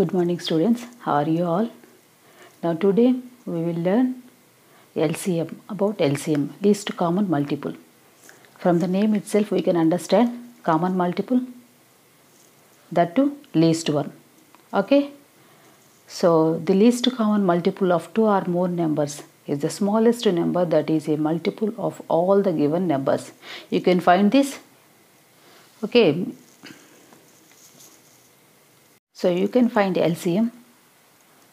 Good morning students, how are you all? Now today we will learn LCM, about LCM, least common multiple. From the name itself we can understand common multiple, that too least one. Okay, so the least common multiple of two or more numbers is the smallest number that is a multiple of all the given numbers. You can find this. Okay, so you can find LCM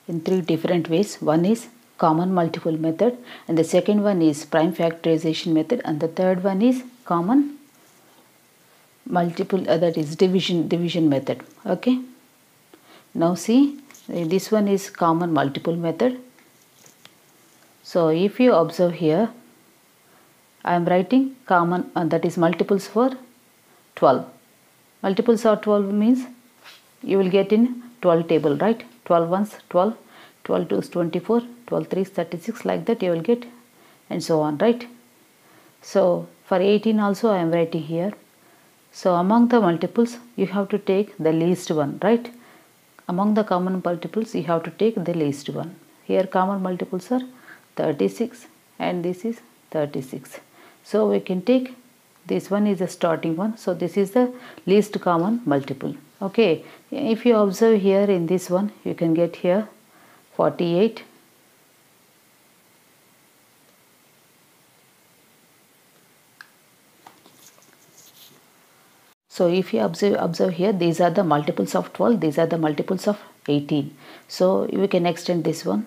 in three different ways. One is common multiple method, and the second one is prime factorization method, and the third one is common multiple, that is division method. Okay, now see, this one is common multiple method. So if you observe here, I am writing common, that is multiples for 12. Multiples of 12 means you will get in 12 table, right? 12 ones 12, 12 twos 24, 12 threes 36, like that you will get, and so on, right? So for 18 also I am writing here. So among the multiples you have to take the least one, right? Among the common multiples you have to take the least one. Here common multiples are 36 and this is 36. So we can take this one is the starting one. So this is the least common multiple. Okay, if you observe here in this one, you can get here 48, so if you observe here, these are the multiples of 12, these are the multiples of 18. So we can extend this one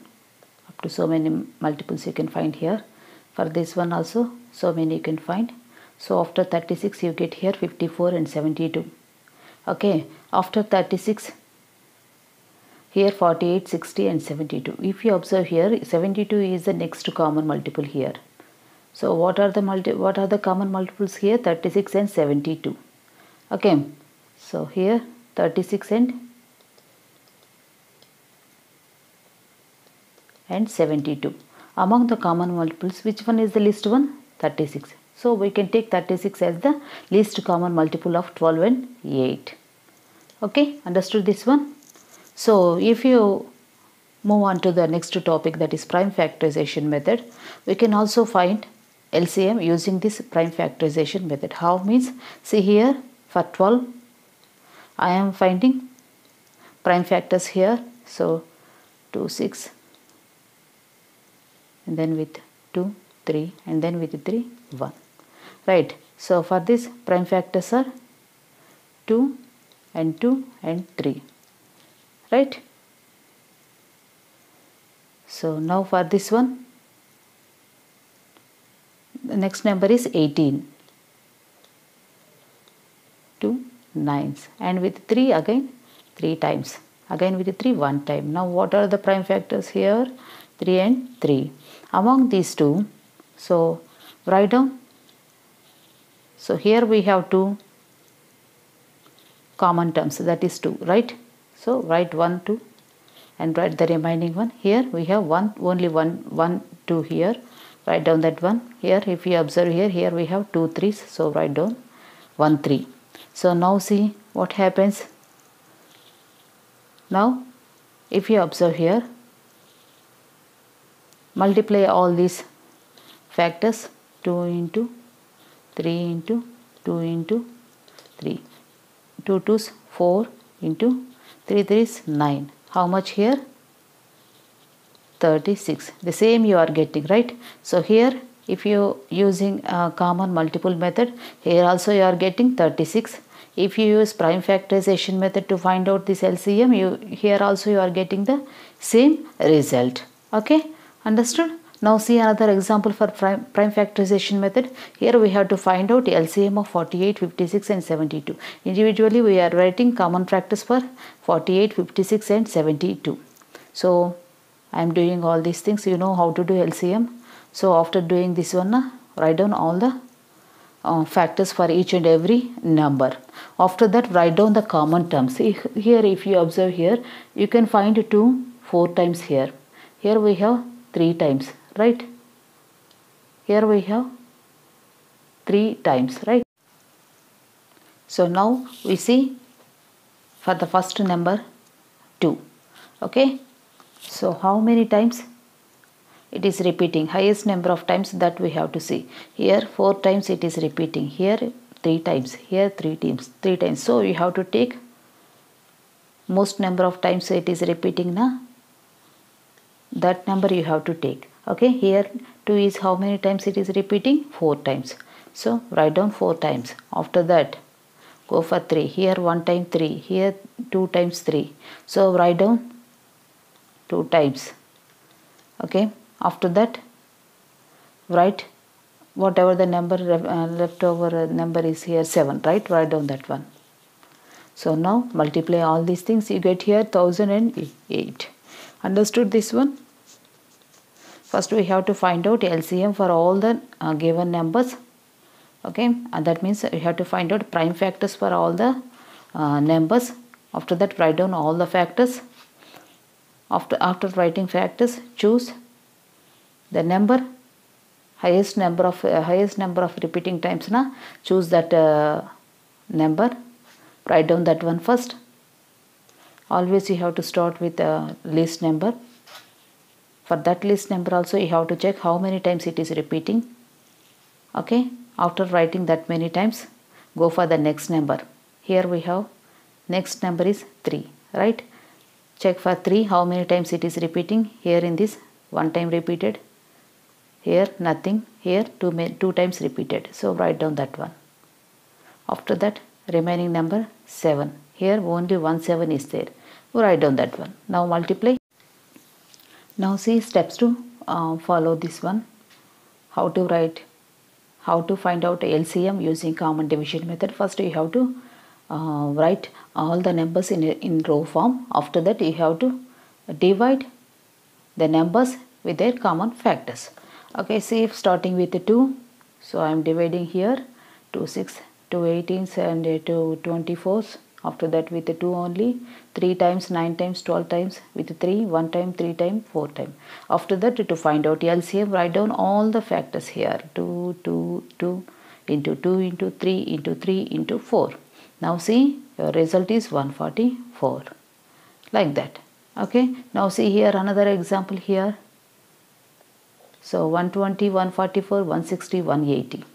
up to so many multiples you can find here. For this one also so many you can find. So after 36 you get here 54 and 72. Okay, after 36 here 48, 60 and 72. If you observe here, 72 is the next common multiple here. So what are the common multiples here? 36 and 72. Okay, so here 36 and 72. Among the common multiples, which one is the least one? 36. So we can take 36 as the least common multiple of 12 and 8. Okay, understood this one? So if you move on to the next topic, that is prime factorization method, we can also find LCM using this prime factorization method. How means, see here for 12 I am finding prime factors here. So 2, 6, and then with 2, 3, and then with 3, 1. Right. So for this prime factors are 2 and 2 and 3. Right. So now for this one, the next number is 18. 2 9s, and with 3 again 3 times, again with 3 1 time. Now what are the prime factors here? 3 and 3. Among these two, so write down. So here we have two common terms, that is 2, right? So write 1, 2 and write the remaining one. Here we have only 1, 2 here. Write down that one. Here if you observe here we have 2 3s. So write down 1 3. So now see what happens. Now if you observe here, multiply all these factors, 2 into 3 into 2 into 3, 2 2s 4 into 3 3s 9. How much here? 36. The same you are getting, right? So here if you using a common multiple method, here also you are getting 36. If you use prime factorization method to find out this LCM, here also you are getting the same result. Okay, understood? Now see another example for prime factorization method. Here we have to find out LCM of 48, 56 and 72. Individually we are writing common factors for 48, 56 and 72. So I am doing all these things. You know how to do LCM. So after doing this one, write down all the factors for each and every number. After that write down the common terms. Here if you observe here, you can find 2 4 times here. Here we have 3 times, right? Here we have 3 times, right? So now we see for the first number 2. Okay, so how many times it is repeating? Highest number of times that we have to see. Here 4 times it is repeating, here 3 times, here 3 times. So you have to take most number of times it is repeating na, that number you have to take. Okay, here 2 is how many times it is repeating? 4 times. So write down 4 times. After that go for 3. Here 1 time 3, here 2 times 3. So write down 2 times. Okay, after that write whatever the number leftover number is here, 7, right? Write down that one. So now multiply all these things, you get here 1008. Understood this one? First we have to find out LCM for all the given numbers. Okay, and that means we have to find out prime factors for all the numbers. After that write down all the factors. After writing factors, choose the number, highest number of repeating times na, choose that number, write down that one first. Always you have to start with the least number. For that least number also you have to check how many times it is repeating. Okay, after writing that many times, go for the next number. Here we have next number is 3, right? Check for 3 how many times it is repeating. Here in this 1 time repeated, here nothing, here 2 times repeated. So write down that one. After that remaining number 7, here only 1 7 is there. Write down that one. Now multiply. Now see steps to follow this one. How to find out LCM using common division method. First you have to write all the numbers in row form. After that you have to divide the numbers with their common factors. Okay, see, starting with 2, so I am dividing here 2 6, 2 18s and 2 24s. After that with 2 only, 3 times, 9 times, 12 times, with 3, 1 time, 3 times, 4 times. After that to find out LCM, write down all the factors here, 2, 2, 2, into 2, into 3, into 3, into 4. Now see, your result is 144, like that. Okay, now see here another example here. So 120, 144, 160, 180.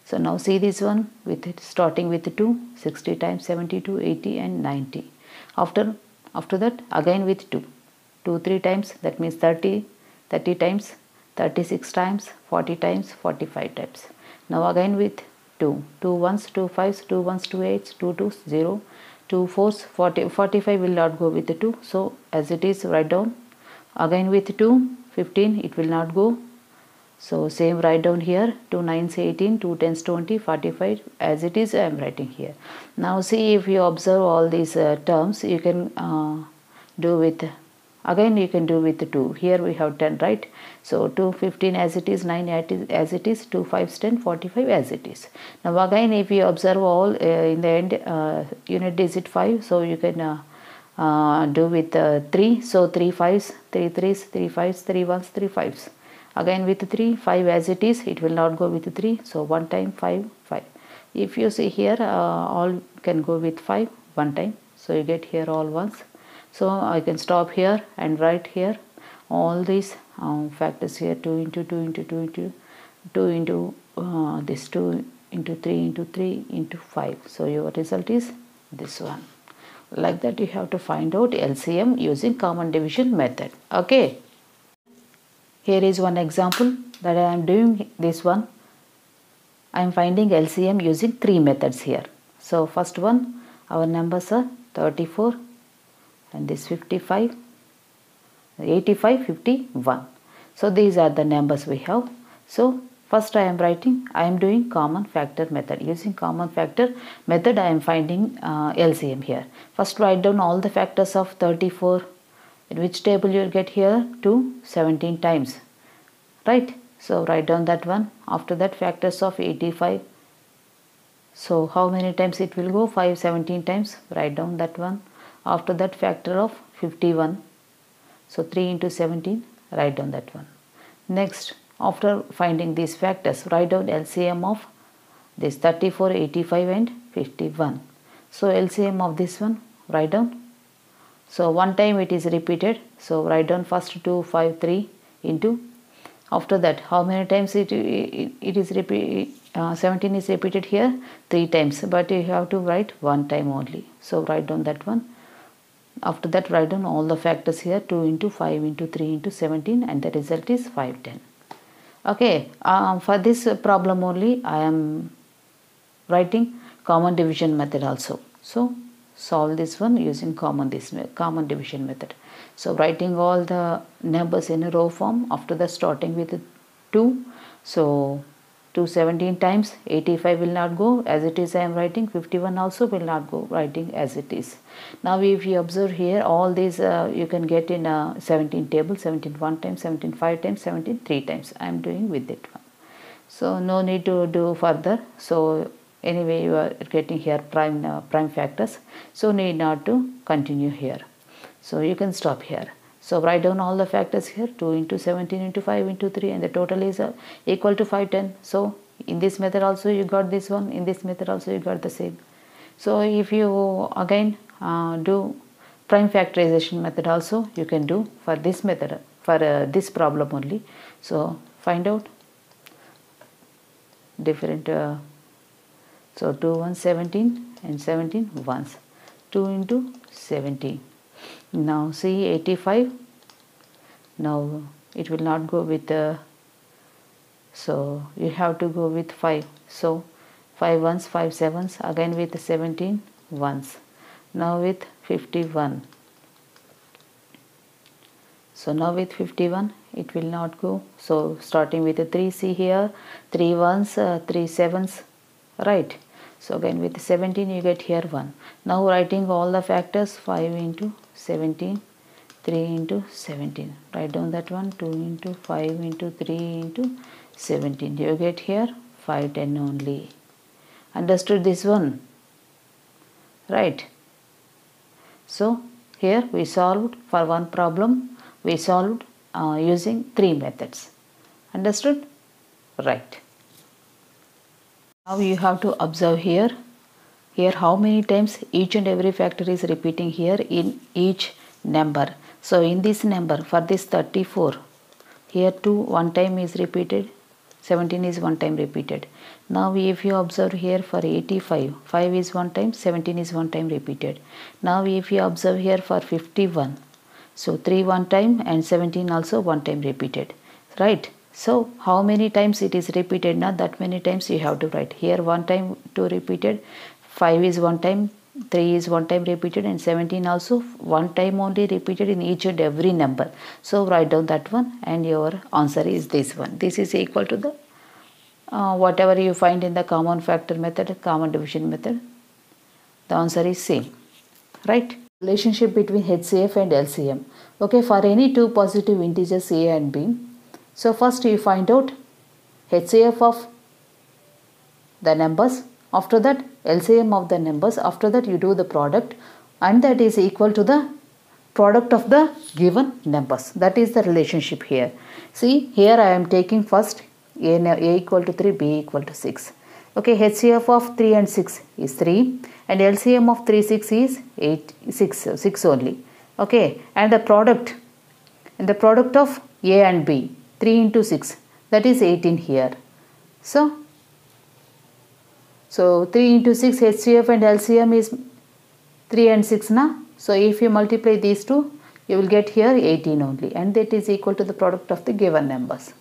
So now see this one with it starting with 2, 60 times, 72, 80 and 90. After that again with 2, 3 times, that means 30 times, 36 times, 40 times, 45 times. Now again with 2, 2 ones, 2 fives, 2 ones, 2 eights, 2 twos, 0, 2 fours, 45 will not go with the 2. So as it is write down. Again with 2, 15 it will not go. So same write down here, 2 9s 18, 2 10s 20, 45 as it is I am writing here. Now see, if you observe all these terms, you can do with, again you can do with 2. Here we have 10, right? So 2 15 as it is, 9 as it is, 2 5s 10, 45 as it is. Now again if you observe all in the end unit digit 5, so you can do with 3. So 3 5s, 3 3s, 3 5s, 3 1s, 3 5s. Again with 3, 5 as it is, it will not go with 3. So 1 time 5, 5. If you see here, all can go with 5 1 time. So you get here all ones. So I can stop here and write here all these factors here, 2 into 2 into 2 into 2 into this 2 into 3 into 3 into 5. So your result is this one. Like that you have to find out LCM using common division method. Okay. Here is one example that I am doing this one. I am finding LCM using 3 methods here. So first one, our numbers are 34 and this 55, 85, 51. So these are the numbers we have. So first I am doing common factor method. Using common factor method I am finding LCM here. First write down all the factors of 34. In which table you will get here? 2 17 times, right? So write down that one. After that factors of 85. So how many times it will go? 5 17 times. Write down that one. After that factor of 51. So 3 into 17. Write down that one. Next, after finding these factors, write down LCM of this 34, 85 and 51. So LCM of this one, write down So one time it is repeated. So write down first 2, 5, 3 into. After that, how many times it is repeated? 17 is repeated here 3 times, but you have to write one time only. So write down that one. After that, write down all the factors here, 2 into 5 into 3 into 17, and the result is 510. Okay, for this problem only I am writing common division method also. So solve this one using common division method. So writing all the numbers in a row form, after that starting with 2. So 217 times 85 will not go as it is. I am writing 51 also will not go writing as it is. Now if you observe here, all these you can get in a 17 table. 17 1 time, 17 5 times, 17 3 times. I am doing with it one. So no need to do further. So anyway you are getting here prime factors, so need not to continue here. So you can stop here. So write down all the factors here, 2 into 17 into 5 into 3, and the total is equal to 510. So in this method also you got this one, in this method also you got the same. So if you again do prime factorization method also, you can do for this method, for this problem only. So find out different so 2 1 17 and 17 ones, 2 into 17. Now see 85. Now it will not go with so you have to go with 5. So 5 ones, 5 sevens, again with 17 ones. Now with 51. So now with 51 it will not go. So starting with the 3, see here 3 ones, 3 sevens, right? So again with 17 you get here 1. Now writing all the factors, 5 into 17, 3 into 17. Write down that one, 2 into 5 into 3 into 17. You get here 510 only. Understood this one? Right. So here we solved for one problem. We solved using 3 methods. Understood? Right. Now you have to observe here how many times each and every factor is repeating here in each number. So in this number, for this 34, here 2 one time is repeated, 17 is one time repeated. Now if you observe here for 85, 5 is one time, 17 is one time repeated. Now if you observe here for 51, so 3 one time and 17 also one time repeated, right? So how many times it is repeated? Now that many times you have to write here. 1 time 2 repeated, 5 is one time, 3 is one time repeated, and 17 also one time only repeated in each and every number. So write down that one and your answer is this one. This is equal to the whatever you find in the common factor method, common division method. The answer is same, right? Relationship between HCF and LCM. Okay, for any two positive integers a and b. So first you find out HCF of the numbers. After that LCM of the numbers. After that you do the product, and that is equal to the product of the given numbers. That is the relationship here. See here I am taking first a equal to 3, b equal to 6. Okay, HCF of 3 and 6 is 3, and LCM of 3 6 is 6 only. Okay, and the product of a and b, 3 into 6, that is 18 here. So 3 into 6 HCF and LCM is 3 and 6 na. So if you multiply these two, you will get here 18 only, and that is equal to the product of the given numbers.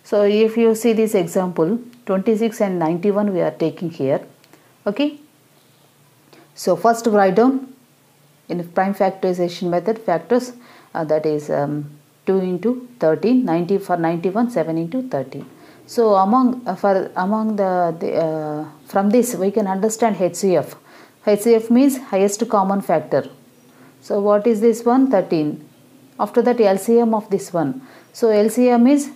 So if you see this example, 26 and 91 we are taking here. Okay. So first write down in prime factorization method factors, that is 2 into 13, 90 for 91, 7 into 13. So from this we can understand HCF. HCF means highest common factor. So what is this one? 13. After that LCM of this one. So LCM is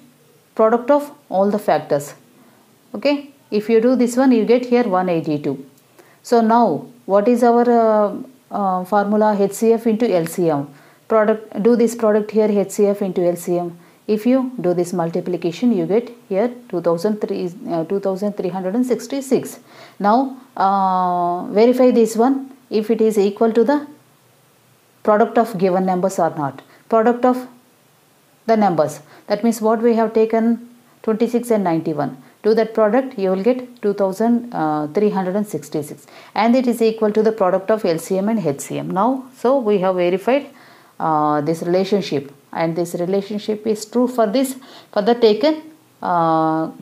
product of all the factors. Okay. If you do this one, you get here 182. So now what is our formula? HCF into LCM. Do this product here, HCF into LCM. If you do this multiplication, you get here 2366. Now verify this one if it is equal to the product of given numbers or not. Product of the numbers, that means what we have taken 26 and 91. Do that product, you will get 2366, and it is equal to the product of LCM and HCM. Now, so we have verified this relationship, and this relationship is true for this, for the taken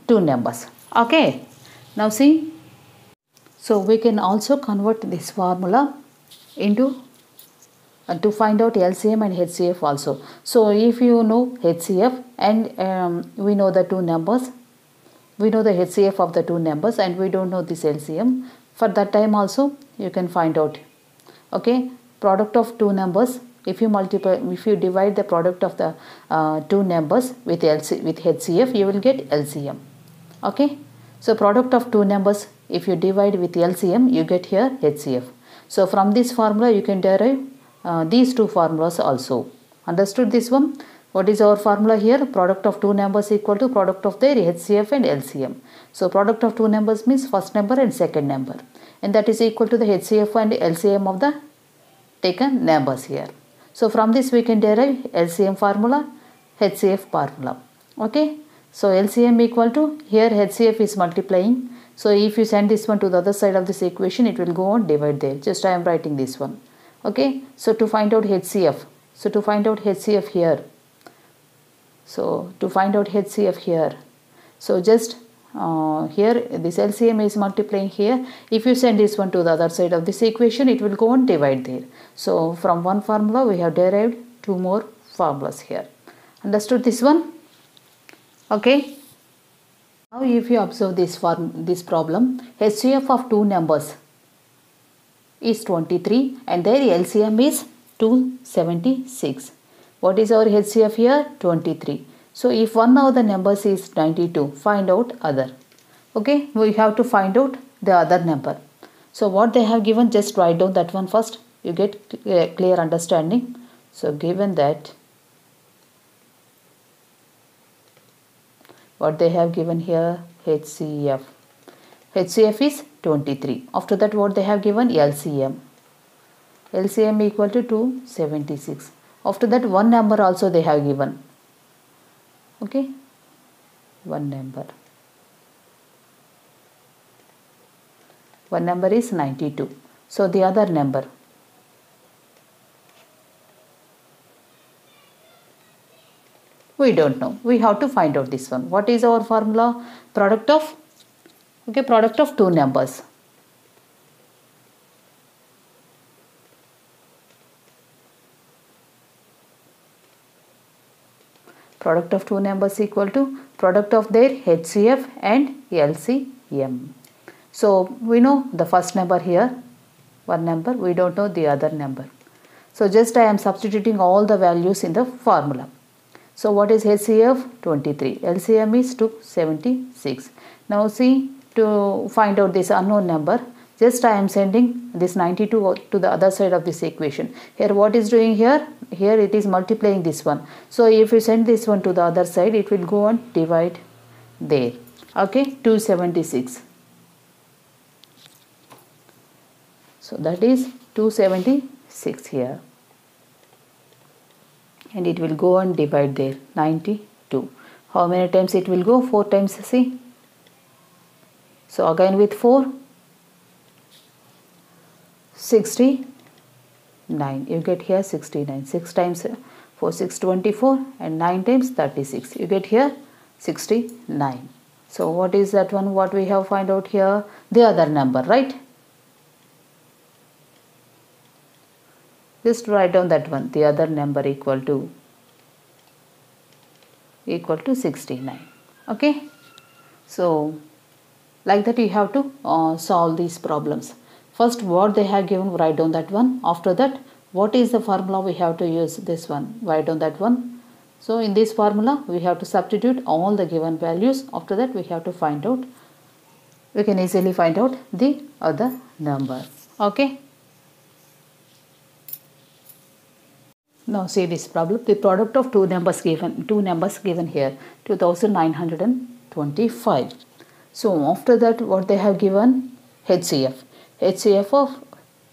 two numbers. Okay, now see, so we can also convert this formula into to find out LCM and HCF also. So if you know HCF and we know the two numbers, we know the HCF of the two numbers, and we don't know this LCM, for that time also you can find out. Okay, product of two numbers, if you divide the product of the two numbers with HCF, you will get LCM. Okay, so product of two numbers, if you divide with LCM, you get here HCF. So from this formula you can derive these two formulas also. Understood this one? What is our formula here? Product of two numbers equal to product of their HCF and LCM. So product of two numbers means first number and second number, and that is equal to the HCF and LCM of the taken numbers here. So from this we can derive LCM formula, HCF formula. Okay, so LCM equal to, here HCF is multiplying, so if you send this one to the other side of this equation, it will go on divide there. Just I am writing this one. Okay, so to find out HCF, so to find out HCF here, so just here this LCM is multiplying here. If you send this one to the other side of this equation, it will go on divide there. So from one formula we have derived two more formulas here. Understood this one? Okay. Now if you observe this problem, HCF of two numbers is 23 and their LCM is 276. What is our HCF here? 23. So if one of the numbers is 92, find out other. Okay, we have to find out the other number. So what they have given, just write down that one first. You get clear understanding. So given that what they have given here, HCF. HCF is 23. After that what they have given? LCM. LCM equal to 276. After that one number also they have given. Okay, one number. One number is 92. So the other number. We don't know. We have to find out this one. What is our formula? Product of, okay, product of two numbers. Product of two numbers equal to product of their HCF and LCM. So we know the first number here, one number, we don't know the other number. So just I am substituting all the values in the formula. So what is HCF? 23. LCM is 276. Now see, to find out this unknown number, just I am sending this 92 to the other side of this equation. Here what is doing here? Here it is multiplying this one. So if you send this one to the other side, it will go on divide there. Okay, 276. So that is 276 here. And it will go on divide there, 92. How many times it will go? 4 times, see. So again with 4, 69. You get here 69. 6 times 4, 6, 24, and 9 times 36. You get here 69. So what is that one? What we have find out here? The other number, right? Just write down that one. The other number equal to 69. Okay. So like that you have to solve these problems. First what they have given, write down that one. After that what is the formula we have to use? This one, write down that one. So in this formula we have to substitute all the given values. After that we have to find out, we can easily find out the other number. Okay. Now see this problem. The product of two numbers given here, 2925. So after that what they have given? HCF. HCF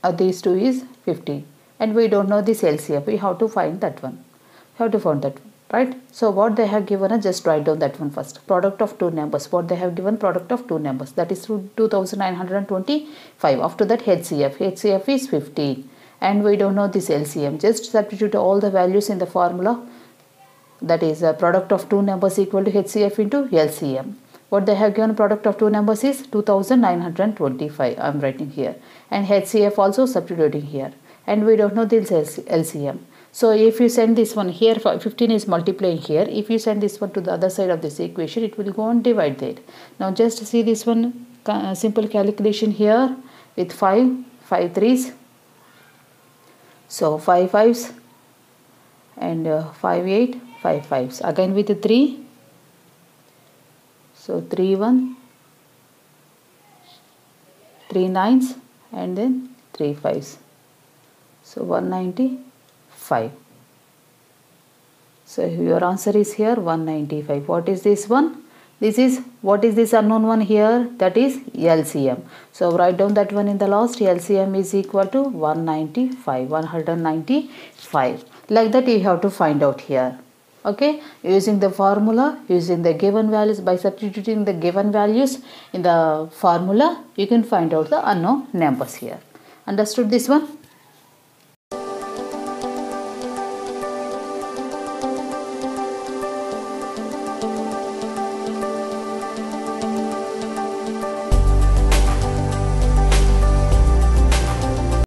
of these two is 50. and we don't know this LCM. We have to find that one. Right? So what they have given, just write down that one first. Product of two numbers. What they have given, product of two numbers. That is 2925. After that HCF. HCF is 15. And we don't know this LCM. Just substitute all the values in the formula. That is product of two numbers equal to HCF into LCM. What they have given, product of two numbers is 2925. I am writing here. And HCF also substituting here. And we don't know this LCM. So if you send this one here, 15 is multiplying here. If you send this one to the other side of this equation, it will go and divide there. Now just see this one simple calculation here with 5 3s. So 5 5s and 5 8 5 5s. Again with the 3. So 3 1, 3 9s and then 3 5s. So 195. So your answer is here 195. What is this one? What is this unknown one here? That is LCM. So write down that one in the last. LCM is equal to 195. Like that you have to find out here. Okay, using the formula, using the given values, by substituting the given values in the formula, you can find out the unknown numbers here. Understood this one?